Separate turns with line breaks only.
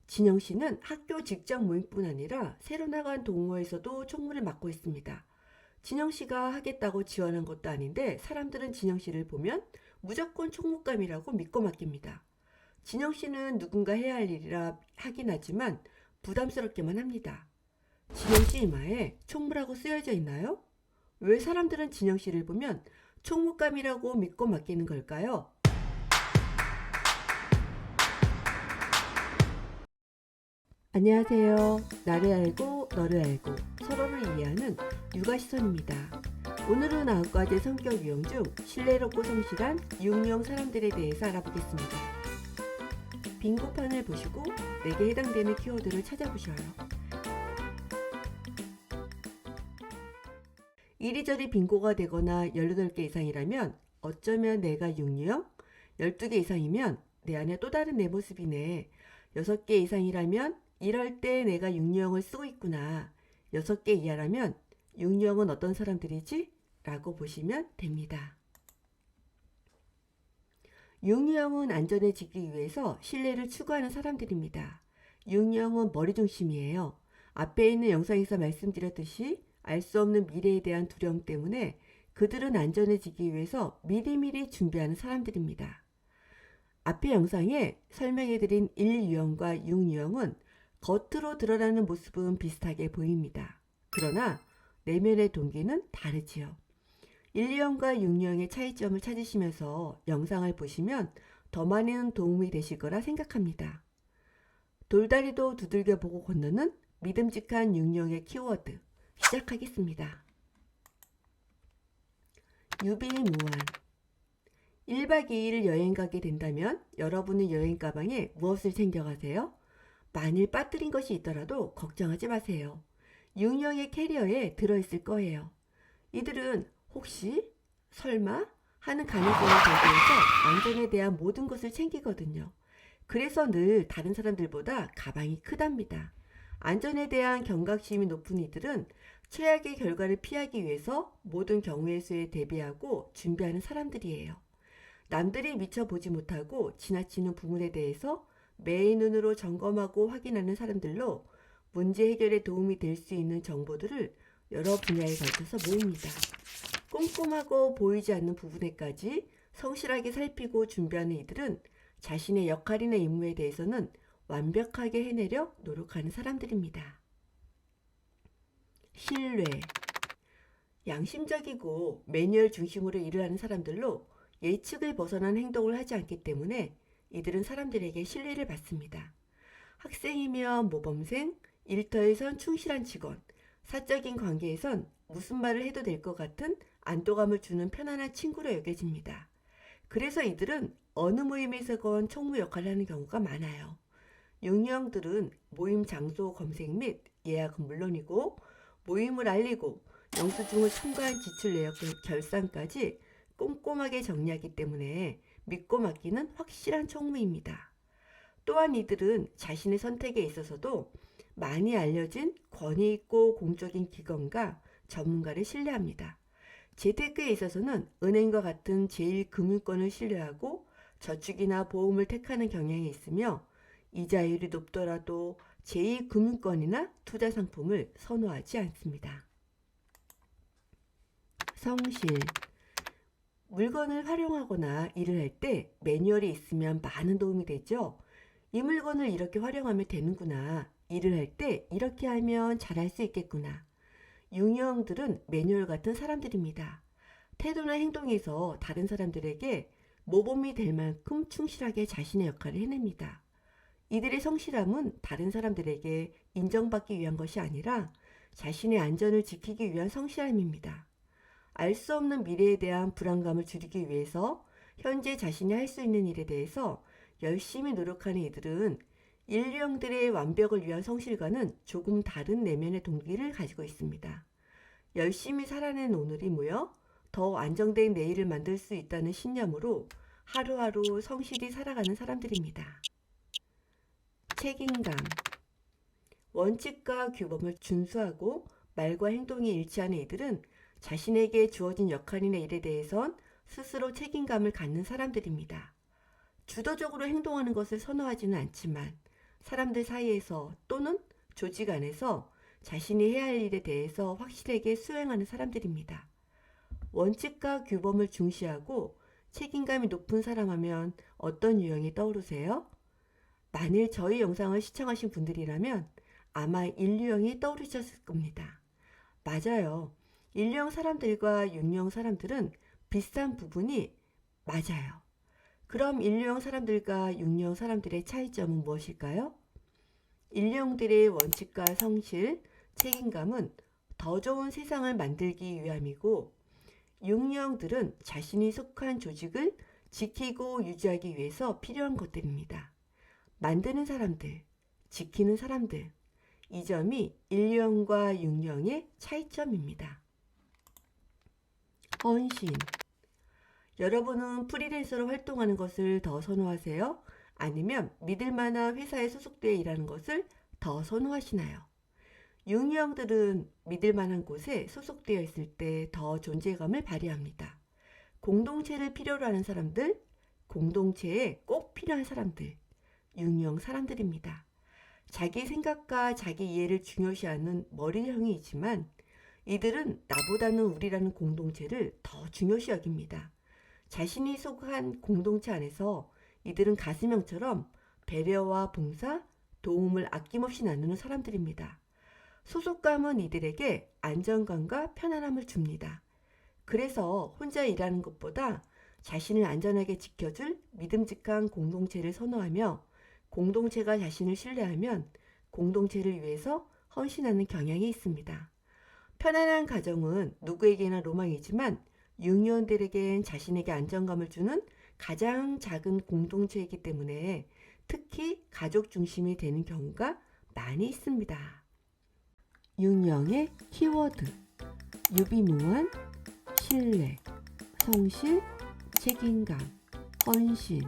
진영 씨는 학교 직장 모임뿐 아니라 새로 나간 동호회에서도 총무를 맡고 있습니다. 진영 씨가 하겠다고 지원한 것도 아닌데 사람들은 진영 씨를 보면 무조건 총무감이라고 믿고 맡깁니다. 진영 씨는 누군가 해야 할 일이라 하긴 하지만 부담스럽게만 합니다. 진영 씨 이마에 총무라고 쓰여져 있나요? 왜 사람들은 진영 씨를 보면 총무감이라고 믿고 맡기는 걸까요? 안녕하세요. 나를 알고 너를 알고 서로를 이해하는 육아시선입니다. 오늘은 9가지 성격 유형 중 신뢰롭고 성실한 육유형 사람들에 대해서 알아보겠습니다. 빙고판을 보시고 내게 해당되는 키워드를 찾아보셔요. 이리저리 빙고가 되거나 18개 이상이라면 어쩌면 내가 육유형? 12개 이상이면 내 안에 또 다른 내 모습이네. 6개 이상이라면 이럴 때 내가 육유형을 쓰고 있구나. 6개 이하라면 육유형은 어떤 사람들이지? 라고 보시면 됩니다. 육유형은 안전해지기 위해서 신뢰를 추구하는 사람들입니다. 육유형은 머리 중심이에요. 앞에 있는 영상에서 말씀드렸듯이 알 수 없는 미래에 대한 두려움 때문에 그들은 안전해지기 위해서 미리미리 준비하는 사람들입니다. 앞의 영상에 설명해드린 1유형과 6유형은 겉으로 드러나는 모습은 비슷하게 보입니다. 그러나 내면의 동기는 다르지요. 1유형과 6유형의 차이점을 찾으시면서 영상을 보시면 더 많은 도움이 되실 거라 생각합니다. 돌다리도 두들겨 보고 건너는 믿음직한 6유형의 키워드 시작하겠습니다. 유비무환 1박 2일 여행 가게 된다면 여러분은 여행 가방에 무엇을 챙겨가세요? 만일 빠뜨린 것이 있더라도 걱정하지 마세요. 6형의 캐리어에 들어있을 거예요. 이들은 혹시 설마 하는 가능성을 대비해서 안전에 대한 모든 것을 챙기거든요. 그래서 늘 다른 사람들보다 가방이 크답니다. 안전에 대한 경각심이 높은 이들은 최악의 결과를 피하기 위해서 모든 경우의 수에 대비하고 준비하는 사람들이에요. 남들이 미처 보지 못하고 지나치는 부분에 대해서 매의 눈으로 점검하고 확인하는 사람들로 문제 해결에 도움이 될 수 있는 정보들을 여러 분야에 걸쳐서 모읍니다. 꼼꼼하고 보이지 않는 부분에까지 성실하게 살피고 준비하는 이들은 자신의 역할이나 임무에 대해서는 완벽하게 해내려 노력하는 사람들입니다. 신뢰 양심적이고 매뉴얼 중심으로 일을 하는 사람들로 예측을 벗어난 행동을 하지 않기 때문에 이들은 사람들에게 신뢰를 받습니다. 학생이면 모범생, 일터에선 충실한 직원, 사적인 관계에선 무슨 말을 해도 될 것 같은 안도감을 주는 편안한 친구로 여겨집니다. 그래서 이들은 어느 모임에서건 총무 역할을 하는 경우가 많아요. 육류형들은 모임 장소 검색 및 예약은 물론이고 모임을 알리고 영수증을 첨가한 지출 내역 결산까지 꼼꼼하게 정리하기 때문에 믿고 맡기는 확실한 총무입니다. 또한 이들은 자신의 선택에 있어서도 많이 알려진 권위 있고 공적인 기관과 전문가를 신뢰합니다. 재테크에 있어서는 은행과 같은 제1금융권을 신뢰하고 저축이나 보험을 택하는 경향이 있으며 이자율이 높더라도 제2금융권이나 투자 상품을 선호하지 않습니다. 성실 물건을 활용하거나 일을 할 때 매뉴얼이 있으면 많은 도움이 되죠. 이 물건을 이렇게 활용하면 되는구나. 일을 할 때 이렇게 하면 잘할 수 있겠구나. 육형들은 매뉴얼 같은 사람들입니다. 태도나 행동에서 다른 사람들에게 모범이 될 만큼 충실하게 자신의 역할을 해냅니다. 이들의 성실함은 다른 사람들에게 인정받기 위한 것이 아니라 자신의 안전을 지키기 위한 성실함입니다. 알 수 없는 미래에 대한 불안감을 줄이기 위해서 현재 자신이 할 수 있는 일에 대해서 열심히 노력하는 이들은 인류형들의 완벽을 위한 성실과는 조금 다른 내면의 동기를 가지고 있습니다. 열심히 살아낸 오늘이 모여 더 안정된 내일을 만들 수 있다는 신념으로 하루하루 성실히 살아가는 사람들입니다. 책임감 원칙과 규범을 준수하고 말과 행동이 일치하는 이들은 자신에게 주어진 역할이나 일에 대해선 스스로 책임감을 갖는 사람들입니다. 주도적으로 행동하는 것을 선호하지는 않지만 사람들 사이에서 또는 조직 안에서 자신이 해야 할 일에 대해서 확실하게 수행하는 사람들입니다. 원칙과 규범을 중시하고 책임감이 높은 사람 하면 어떤 유형이 떠오르세요? 만일 저희 영상을 시청하신 분들이라면 아마 인류형이 떠오르셨을 겁니다. 맞아요. 인류형 사람들과 육류형 사람들은 비슷한 부분이 맞아요. 그럼 인류형 사람들과 육류형 사람들의 차이점은 무엇일까요? 인류형들의 원칙과 성실, 책임감은 더 좋은 세상을 만들기 위함이고, 육류형들은 자신이 속한 조직을 지키고 유지하기 위해서 필요한 것들입니다. 만드는 사람들, 지키는 사람들, 이 점이 인류형과 육류형의 차이점입니다. 헌신. 여러분은 프리랜서로 활동하는 것을 더 선호하세요? 아니면 믿을 만한 회사에 소속되어 일하는 것을 더 선호하시나요? 육류형들은 믿을 만한 곳에 소속되어 있을 때 더 존재감을 발휘합니다. 공동체를 필요로 하는 사람들, 공동체에 꼭 필요한 사람들, 육류형 사람들입니다. 자기 생각과 자기 이해를 중요시하는 머리형이지만 이들은 나보다는 우리라는 공동체를 더 중요시 여깁니다. 자신이 속한 공동체 안에서 이들은 가슴형처럼 배려와 봉사, 도움을 아낌없이 나누는 사람들입니다. 소속감은 이들에게 안정감과 편안함을 줍니다. 그래서 혼자 일하는 것보다 자신을 안전하게 지켜줄 믿음직한 공동체를 선호하며 공동체가 자신을 신뢰하면 공동체를 위해서 헌신하는 경향이 있습니다. 편안한 가정은 누구에게나 로망이지만 육류원들에겐 자신에게 안정감을 주는 가장 작은 공동체이기 때문에 특히 가족 중심이 되는 경우가 많이 있습니다. 육류형의 키워드: 유비무원, 신뢰, 성실, 책임감, 헌신,